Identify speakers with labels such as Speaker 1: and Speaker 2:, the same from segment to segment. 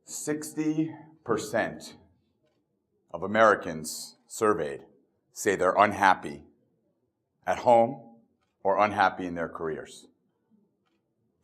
Speaker 1: 60% of Americans surveyed say they're unhappy at home or unhappy in their careers.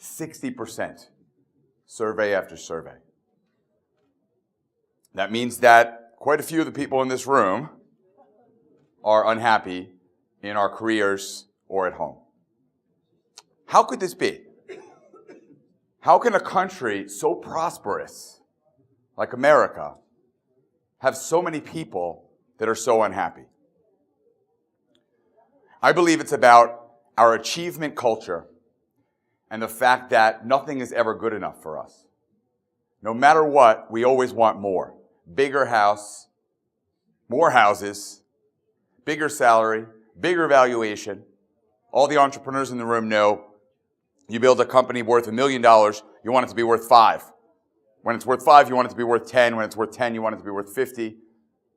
Speaker 1: 60%, survey after survey. That means that quite a few of the people in this room are unhappy in our careers or at home. How could this be? How can a country so prosperous like America have so many people that are so unhappy? I believe it's about our achievement culture and the fact that nothing is ever good enough for us. No matter what, we always want more. Bigger house, more houses, bigger salary, bigger valuation. All the entrepreneurs in the room know you build a company worth $1 million, you want it to be worth 5. When it's worth 5, you want it to be worth 10. When it's worth 10, you want it to be worth 50.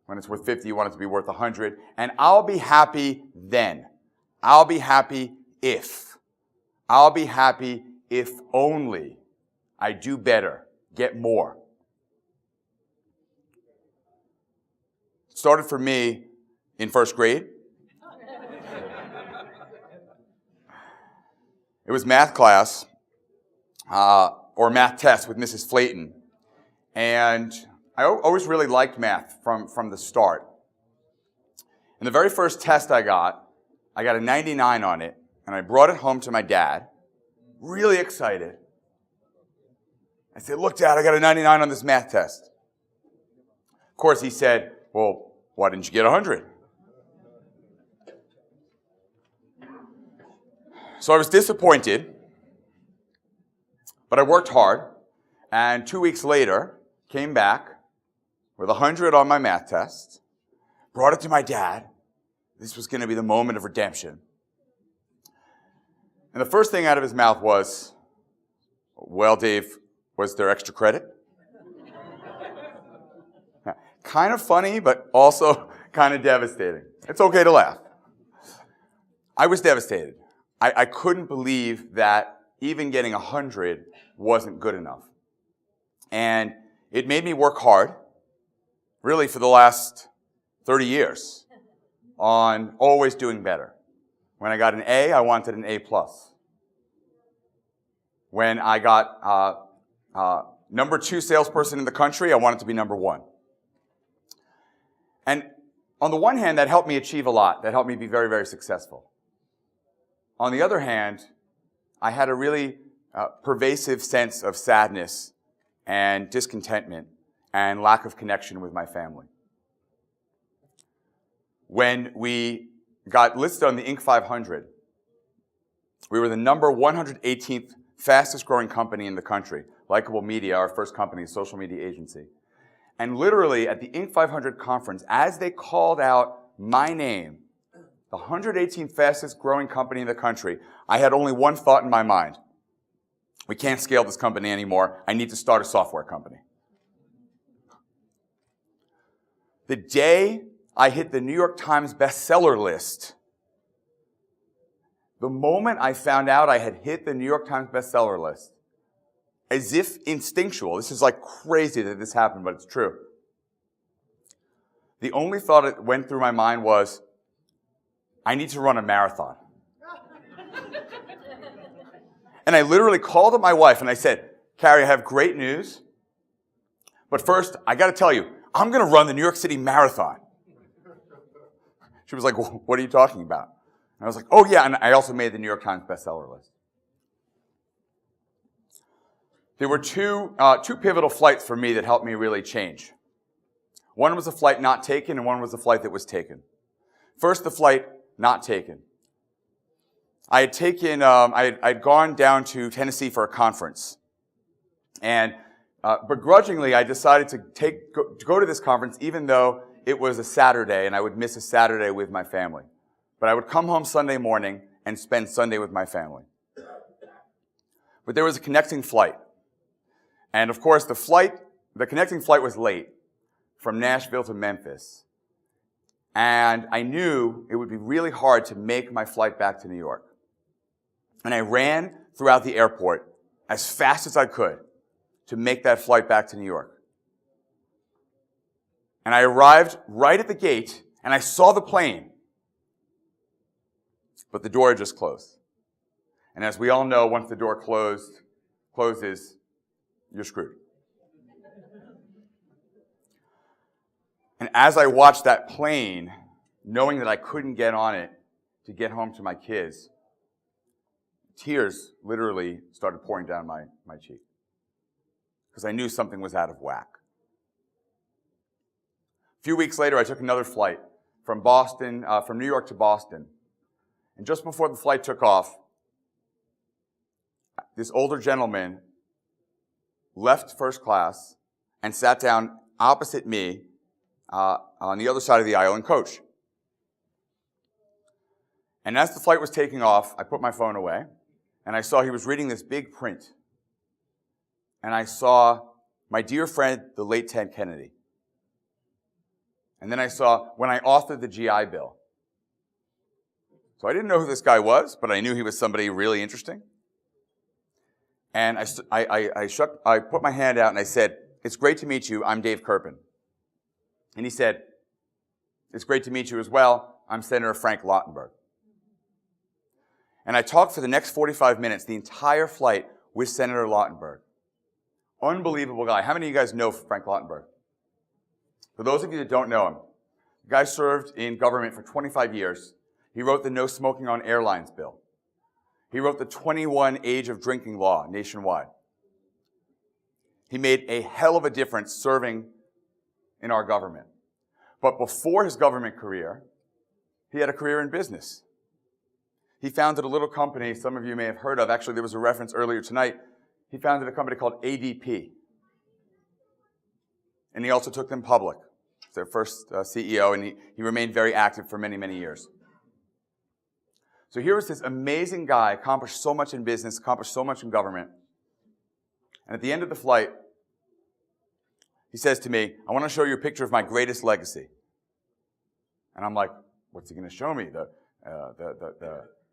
Speaker 1: When it's worth 50, you want it to be worth 100. And I'll be happy then. I'll be happy if. I'll be happy if only I do better, get more. It started for me in first grade. It was math class, or math test with Mrs. Flayton. And I always really liked math from the start. And the very first test I got a 99 on it, and I brought it home to my dad, really excited. I said, "Look, Dad, I got a 99 on this math test." Of course, he said, "Well, why didn't you get 100? So I was disappointed, but I worked hard, and 2 weeks later, came back with 100 on my math test, brought it to my dad. This was going to be the moment of redemption. And the first thing out of his mouth was, "Well, Dave, was there extra credit?" Kind of funny, but also kind of devastating. It's okay to laugh. I was devastated. I couldn't believe that even getting 100 wasn't good enough. And it made me work hard, really for the last 30 years, on always doing better. When I got an A, I wanted an A+. When I got number 2 salesperson in the country, I wanted to be number 1. And on the one hand, that helped me achieve a lot. That helped me be very, very successful. On the other hand, I had a really pervasive sense of sadness and discontentment and lack of connection with my family. When we got listed on the Inc. 500, we were the number 118th fastest growing company in the country. Likable Media, our first company, a social media agency. And literally at the Inc. 500 conference, as they called out my name, the 118th fastest growing company in the country, I had only one thought in my mind. We can't scale this company anymore. I need to start a software company. The day I hit the New York Times bestseller list, the moment I found out I had hit the New York Times bestseller list, as if instinctual, this is like crazy that this happened, but it's true. The only thought that went through my mind was, I need to run a marathon. And I literally called up my wife and I said, "Carrie, I have great news. But first, I got to tell you, I'm going to run the New York City Marathon." She was like, "What are you talking about?" And I was like, "Oh yeah, and I also made the New York Times bestseller list." There were two pivotal flights for me that helped me really change. One was a flight not taken, and one was a flight that was taken. First, the flight not taken. I had taken, I'd gone down to Tennessee for a conference. And begrudgingly, I decided to go to this conference even though it was a Saturday and I would miss a Saturday with my family. But I would come home Sunday morning and spend Sunday with my family. But there was a connecting flight. And of course, the connecting flight was late from Nashville to Memphis. And I knew it would be really hard to make my flight back to New York. And I ran throughout the airport as fast as I could to make that flight back to New York. And I arrived right at the gate, and I saw the plane. But the door had just closed. And as we all know, once the door closes, you're screwed. And as I watched that plane, knowing that I couldn't get on it to get home to my kids, tears literally started pouring down my cheek. Because I knew something was out of whack. A few weeks later, I took another flight from New York to Boston. And just before the flight took off, this older gentleman left first class and sat down opposite me on the other side of the aisle in coach. And as the flight was taking off, I put my phone away, and I saw he was reading this big print. And I saw my dear friend, the late Ted Kennedy. And then I saw when I authored the GI Bill. So I didn't know who this guy was, but I knew he was somebody really interesting. And I put my hand out and I said, "It's great to meet you. I'm Dave Kerpen." And he said, "It's great to meet you as well. I'm Senator Frank Lautenberg." And I talked for the next 45 minutes, the entire flight, with Senator Lautenberg. Unbelievable guy. How many of you guys know Frank Lautenberg? For those of you that don't know him, the guy served in government for 25 years. He wrote the No Smoking on Airlines bill. He wrote the 21 age of drinking law nationwide. He made a hell of a difference serving in our government. But before his government career, he had a career in business. He founded a little company some of you may have heard of. Actually, there was a reference earlier tonight. He founded a company called ADP. And he also took them public. It's their first CEO, and he remained very active for many, many years. So here was this amazing guy, accomplished so much in business, accomplished so much in government. And at the end of the flight, he says to me, "I want to show you a picture of my greatest legacy." And I'm like, "What's he going to show me? The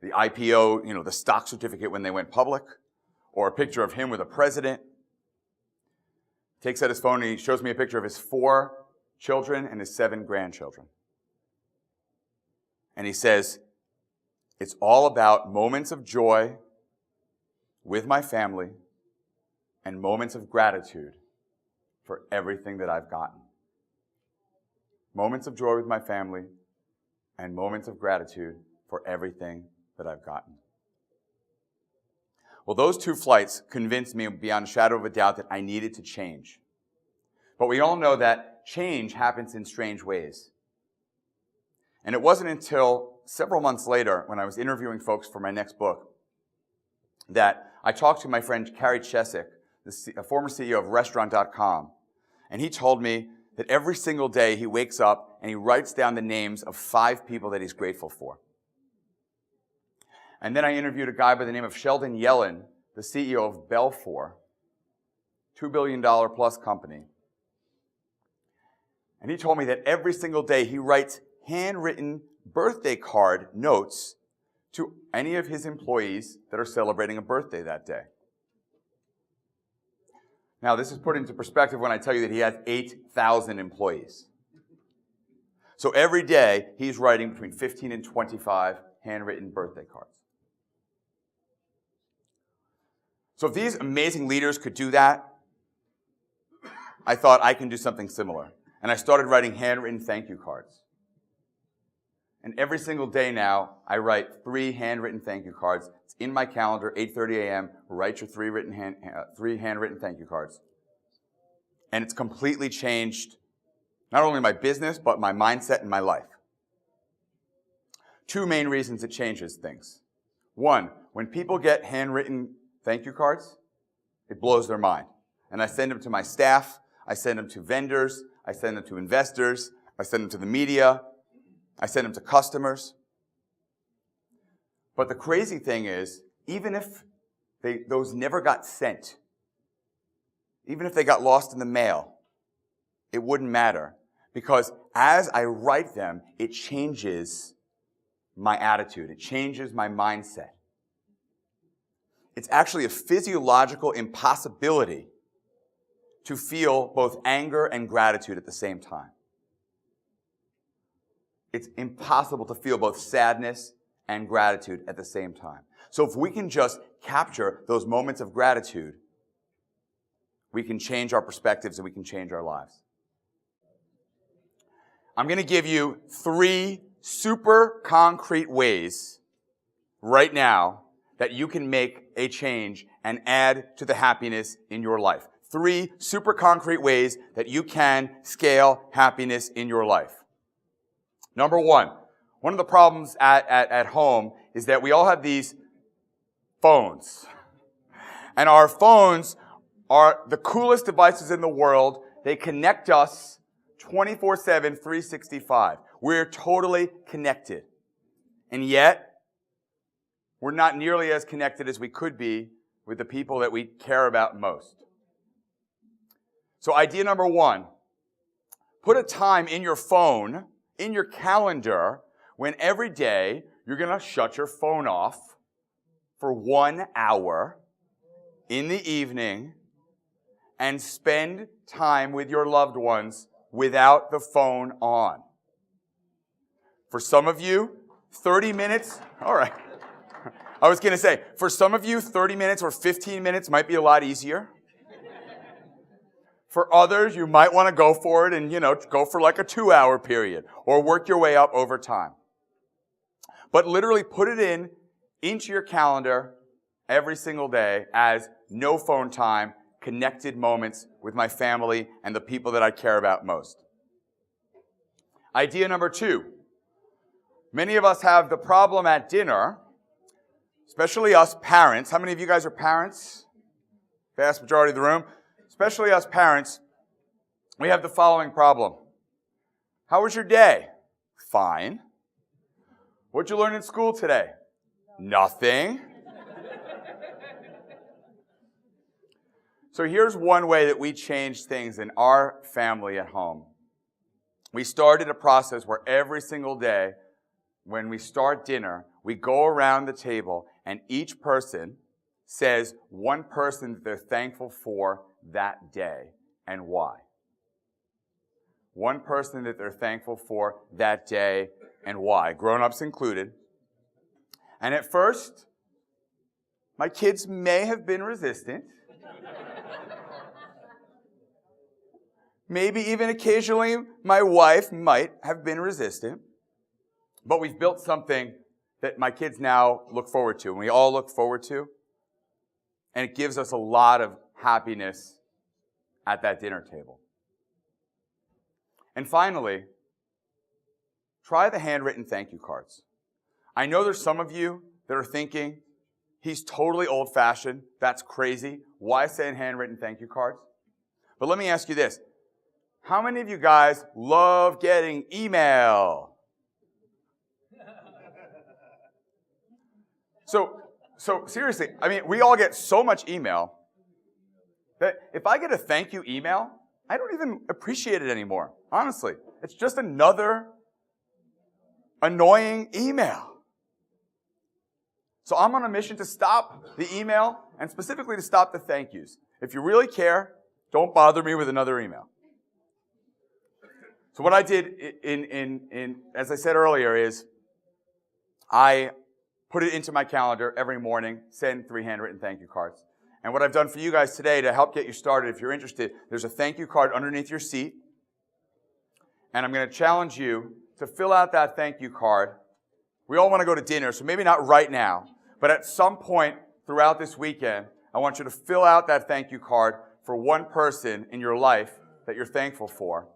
Speaker 1: IPO, the stock certificate when they went public? Or a picture of him with a president?" Takes out his phone and he shows me a picture of his 4 children and his 7 grandchildren. And he says, "It's all about moments of joy with my family and moments of gratitude for everything that I've gotten." Moments of joy with my family and moments of gratitude for everything that I've gotten. Well, those 2 flights convinced me beyond a shadow of a doubt that I needed to change. But we all know that change happens in strange ways. And it wasn't until several months later, when I was interviewing folks for my next book, that I talked to my friend Carrie Chesick, the former CEO of Restaurant.com, and he told me that every single day he wakes up and he writes down the names of 5 people that he's grateful for. And then I interviewed a guy by the name of Sheldon Yellen, the CEO of Belfour, $2 billion plus company. And he told me that every single day he writes handwritten birthday card notes to any of his employees that are celebrating a birthday that day. Now, this is put into perspective when I tell you that he has 8,000 employees. So every day, he's writing between 15 and 25 handwritten birthday cards. So if these amazing leaders could do that, I thought I can do something similar. And I started writing handwritten thank you cards. And every single day now, I write 3 handwritten thank you cards. It's in my calendar, 8:30 a.m. Write your 3 handwritten thank you cards. And it's completely changed not only my business, but my mindset and my life. 2 main reasons it changes things. 1, when people get handwritten thank you cards, it blows their mind. And I send them to my staff, I send them to vendors, I send them to investors, I send them to the media, I send them to customers. But the crazy thing is, even if those never got sent, even if they got lost in the mail, it wouldn't matter. Because as I write them, it changes my attitude. It changes my mindset. It's actually a physiological impossibility to feel both anger and gratitude at the same time. it's impossible to feel both sadness and gratitude at the same time. So if we can just capture those moments of gratitude, we can change our perspectives and we can change our lives. I'm going to give you 3 super concrete ways right now that you can make a change and add to the happiness in your life. 3 super concrete ways that you can scale happiness in your life. Number 1, one of the problems at home is that we all have these phones. And our phones are the coolest devices in the world. They connect us 24/7, 365. We're totally connected. And yet, we're not nearly as connected as we could be with the people that we care about most. So idea number 1, put a time in your phone, in your calendar, when every day you're going to shut your phone off for 1 hour in the evening and spend time with your loved ones without the phone on. For some of you, 30 minutes, all right. I was going to say, for some of you, 30 minutes or 15 minutes might be a lot easier. For others, you might want to go for it and, go for like a 2-hour period or work your way up over time. But literally put it into your calendar every single day as no phone time, connected moments with my family and the people that I care about most. Idea number 2. Many of us have the problem at dinner, especially us parents. How many of you guys are parents? Vast majority of the room. Especially us parents, we have the following problem. How was your day? Fine. What'd you learn in school today? Nothing. So here's one way that we changed things in our family at home. We started a process where every single day, when we start dinner, we go around the table and each person says one person that they're thankful for that day and why. One person that they're thankful for that day and why, grown-ups included. And at first, my kids may have been resistant. Maybe even occasionally my wife might have been resistant. But we've built something that my kids now look forward to, and we all look forward to. And it gives us a lot of happiness at that dinner table. And finally, try the handwritten thank you cards. I know there's some of you that are thinking, he's totally old-fashioned. That's crazy. Why send handwritten thank you cards? But let me ask you this. How many of you guys love getting email? So seriously, I mean, we all get so much email that if I get a thank you email, I don't even appreciate it anymore. Honestly, it's just another annoying email. So I'm on a mission to stop the email and specifically to stop the thank yous. If you really care, don't bother me with another email. So what I did as I said earlier is I put it into my calendar every morning, send 3 handwritten thank you cards. And what I've done for you guys today to help get you started, if you're interested, there's a thank you card underneath your seat. And I'm going to challenge you to fill out that thank you card. We all want to go to dinner, so maybe not right now, but at some point throughout this weekend, I want you to fill out that thank you card for one person in your life that you're thankful for.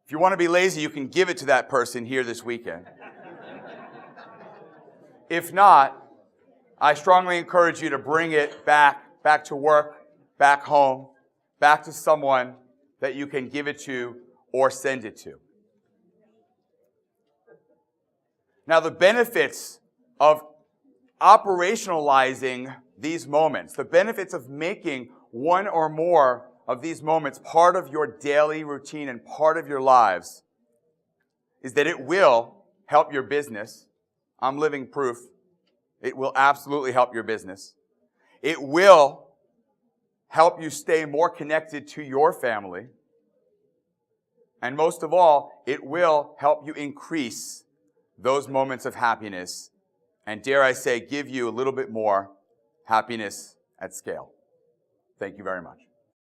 Speaker 1: If you want to be lazy, you can give it to that person here this weekend. If not, I strongly encourage you to bring it back to work, back home, back to someone that you can give it to or send it to. Now, the benefits of operationalizing these moments, the benefits of making one or more of these moments part of your daily routine and part of your lives is that it will help your business. I'm living proof. It will absolutely help your business. It will help you stay more connected to your family. And most of all, it will help you increase those moments of happiness and, dare I say, give you a little bit more happiness at scale. Thank you very much.